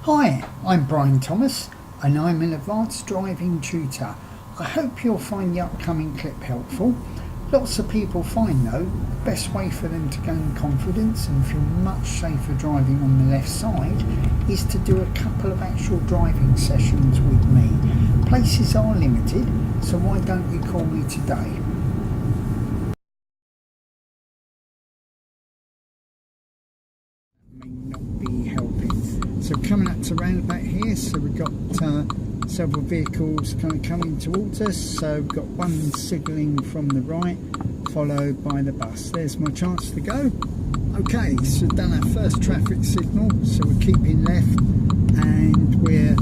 Hi, I'm Brian Thomas and I'm an advanced driving tutor. I hope you'll find the upcoming clip helpful. Lots of people find though the best way for them to gain confidence and feel much safer driving on the left side is to do a couple of actual driving sessions with me. Places are limited, so why don't you call me today? So coming up to roundabout here, so we've got several vehicles kind of coming towards us. So we've got one signalling from the right, followed by the bus. There's my chance to go. Okay, so we've done our first traffic signal, so we're keeping left and we're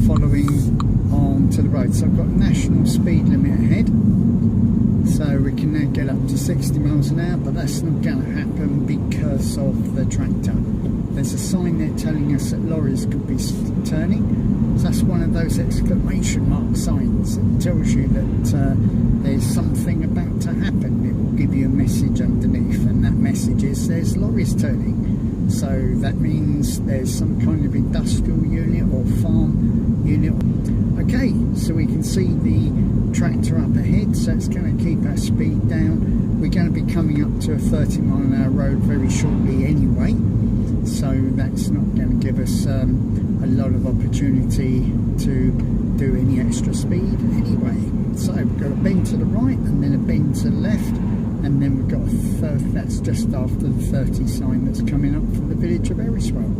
following on to the road. So I've got national speed limit ahead, so we can now get up to 60 miles an hour, but that's not going to happen because of the tractor. There's a sign there telling us that lorries could be turning, so that's one of those exclamation mark signs that tells you that there's something about to happen. It will give you a message underneath, and that message is there's lorries turning. So that means there's some kind of industrial unit or farm unit. Okay, so we can see the tractor up ahead, so it's going to keep our speed down. We're going to be coming up to a 30 mile an hour road very shortly anyway, so that's not going to give us a lot of opportunity to do any extra speed anyway. So we've got a bend to the right and then a bend to the left, and then we've got a third, that's just after the 30 sign that's coming up from the village of Eriswell.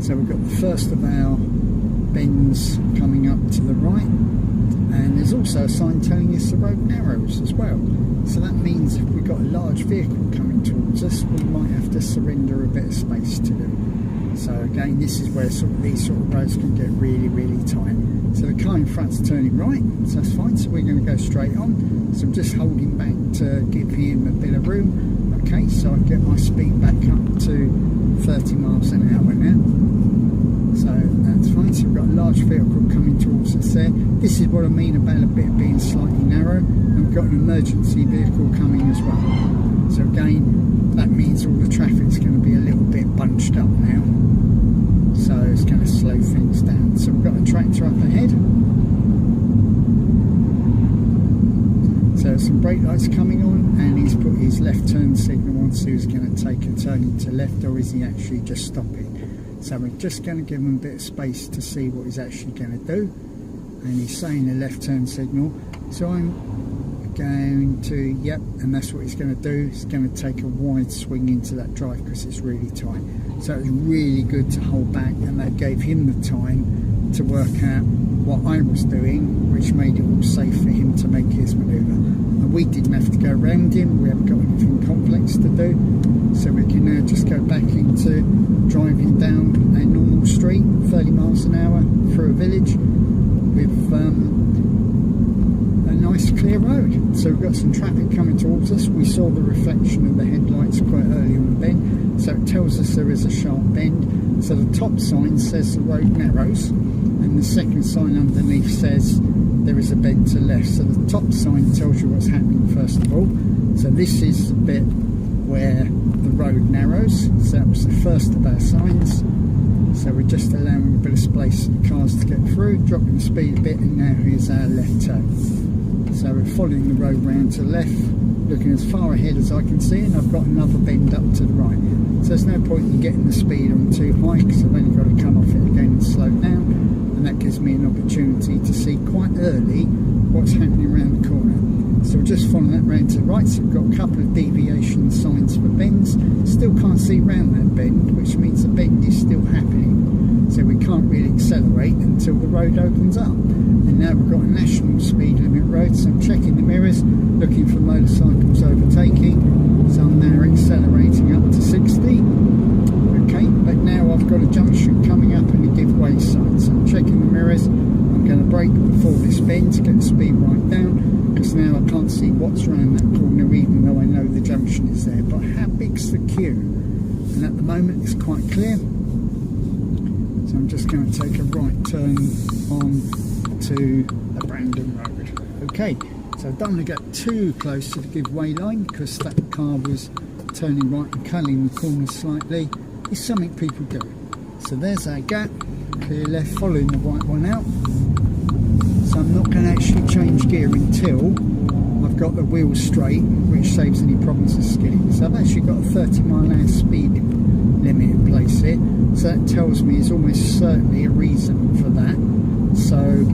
So we've got the first of our bends coming up to the right, and there's also a sign telling us the road narrows as well. So that means if we've got a large vehicle coming towards us, we might have to surrender a bit of space to them. So again, this is where these sort of roads can get really, really tight. So the car in front's turning right, so that's fine. So we're going to go straight on. So I'm just holding back to give him a bit of room. Okay, so I get my speed back up to 30 miles an hour now. So that's fine. So we've got a large vehicle coming towards us there. This is what I mean about a bit being slightly narrow. And we've got an emergency vehicle coming as well. So again, that means all the traffic's going to be a little bit bunched up now. So it's going to slow things down. So we've got a tractor up ahead. So some brake lights coming on, and he's put his left turn signal on, so he's going to take a turning to left, or is he actually just stopping? So we're just going to give him a bit of space to see what he's actually going to do. And he's saying a left turn signal. So I'm going to, yep, and that's what he's going to do. He's going to take a wide swing into that drive because it's really tight. So it was really good to hold back, and that gave him the time to work out what I was doing, which made it all safe for him to make his manoeuvre. And we didn't have to go around him, we haven't got anything complex to do. So we can now just go back into driving down a normal street, 30 miles an hour through a village with a nice clear road. So we've got some traffic coming towards us. We saw the reflection of the headlights quite early on the bend, so it tells us there is a sharp bend. So the top sign says the road narrows, and the second sign underneath says there is a bend to left. So the top sign tells you what's happening first of all. So this is the bit where the road narrows, so that was the first of our signs. So we're just allowing a bit of space for the cars to get through, dropping the speed a bit, and now here's our left turn. So we're following the road round to the left, looking as far ahead as I can see, and I've got another bend up to the right. So there's no point in getting the speed on too high, because I've only got to come off it again and slow down, and that gives me an opportunity to see quite early what's happening around the corner. So we're just following that round to the right. So we've got a couple of deviation signs for bends. Still can't see round that bend, which means the bend is still happening. So we can't really accelerate until the road opens up. And now we've got a national speed limit road, so I'm checking the mirrors, looking for motorcycles overtaking. So I'm now accelerating up to 60. Okay, but now I've got a junction coming up and a give way sign. So I'm checking the mirrors. I'm going to brake before this bend to get the speed right down, because now I can't see what's around that corner, even though I know the junction is there. But how big's the queue? And at the moment it's quite clear. So I'm just going to take a right turn on to the Brandon Road. Okay, so I don't want to get too close to the give way line, because that car was turning right and culling the corner slightly. It's something people do. So there's our gap, clear left, following the white one out. So I'm not going to actually change gear until I've got the wheels straight, which saves any problems with skidding. So I've actually got a 30-mile-an-hour speed limit in place here. So that tells me there's almost certainly a reason for that. So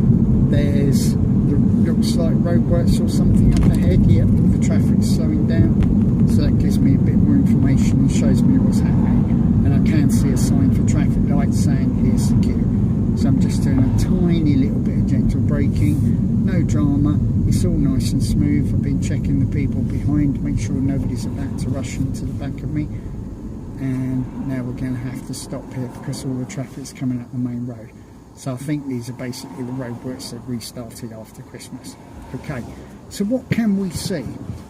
there's looks like roadworks or something up ahead. Yep, the traffic's slowing down. So that gives me a bit more information and shows me what's happening. And I can see a sign for traffic lights saying here's the queue. So I'm just doing a tiny little bit of gentle braking, no drama, it's all nice and smooth. I've been checking the people behind, make sure nobody's about to rush into the back of me. And now we're going to have to stop here because all the traffic's coming up the main road. So I think these are basically the roadworks that restarted after Christmas. Okay, so what can we see?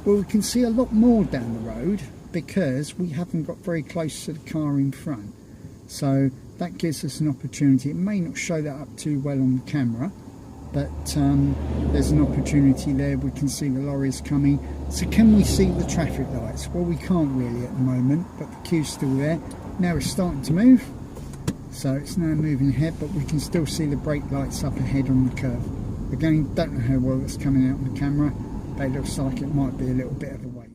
Well, we can see a lot more down the road because we haven't got very close to the car in front. So that gives us an opportunity. It may not show that up too well on the camera, but there's an opportunity there. We can see the lorries coming. So can we see the traffic lights? Well, we can't really at the moment, but the queue's still there. Now it's starting to move. So it's now moving ahead, but we can still see the brake lights up ahead on the curve. Again, don't know how well it's coming out on the camera, but it looks like it might be a little bit of a wait.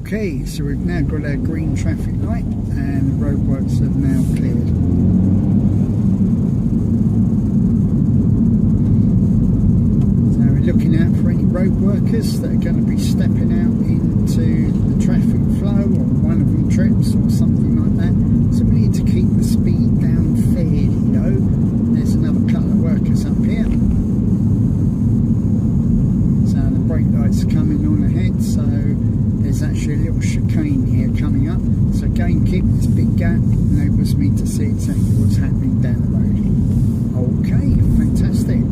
Okay, so we've now got our green traffic light and the roadworks have now cleared. So we're looking out for any road workers that are going to be stepping out into the traffic flow, or one of them trips or something like that. So we need to keep the speed down fairly low. There's another couple of workers up here. So the brake lights are coming on ahead, so there's actually a little chicane here coming up. So again, keep this big gap, enables me to see exactly what's happening down the road. Okay, fantastic.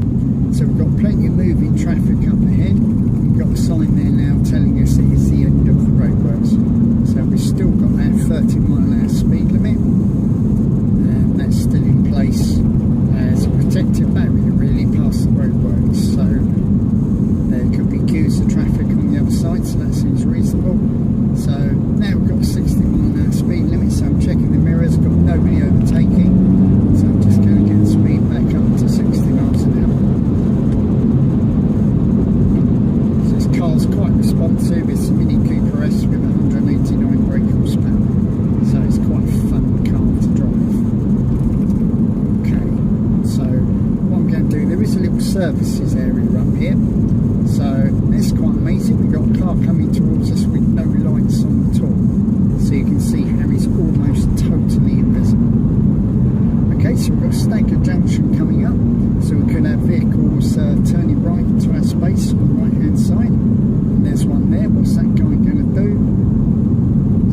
So we've got plenty of moving traffic up ahead. We've got a sign there now telling us it is the end of the roadworks. So we've still got our 30-mile-an-hour speed limit, and that's still in place as a protective barrier really past the roadworks. So there could be queues of traffic on the other side, so that seems reasonable. So now we've got a 60-mile-an-hour speed limit, so I'm checking the mirrors, got nobody overtaking, so I'm just going to get the speed back up to 60 miles an hour. So this car's quite responsive. It's a Mini Cooper S with 189 brake horsepower, so it's quite a fun car to drive. Okay, so what I'm going to do, there is a little services area up here. So it's quite amazing. We've got a car coming towards us with no lights on at all. So you can see how it's almost totally invisible. Okay, so we've got a staggered junction coming up. So we could have vehicles turning right into our space on the right hand side. And there's one there. What's that guy going to do?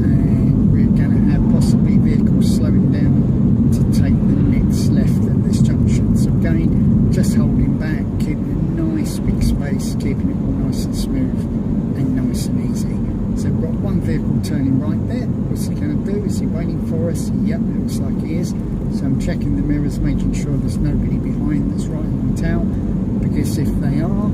And we're going to have possibly vehicles slowing down to take the next left at this junction. So again, just holding back, keeping it nice big space, keeping it all nice and smooth and nice and easy. So we've got one vehicle turning right there. What's he going to do? Is he waiting for us? Yep, it looks like he is. So I'm checking the mirrors, making sure there's nobody behind that's right on the tail, because if they are,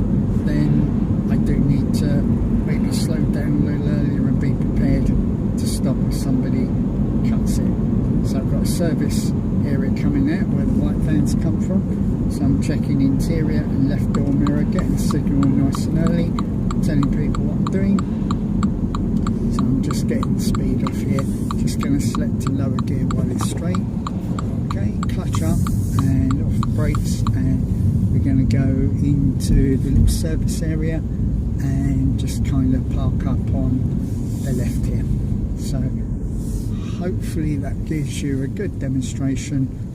then I do need to maybe slow down a little earlier and be prepared to stop if somebody cuts it. So I've got a service area coming out where the white vans come from. So I'm checking interior and left door mirror, getting the signal nice and early, telling people what I'm doing. So I'm just getting the speed off here, just going to select a lower gear while it's straight. Okay, clutch up and off the brakes, and we're going to go into the little service area and just kind of park up on the left here. So hopefully that gives you a good demonstration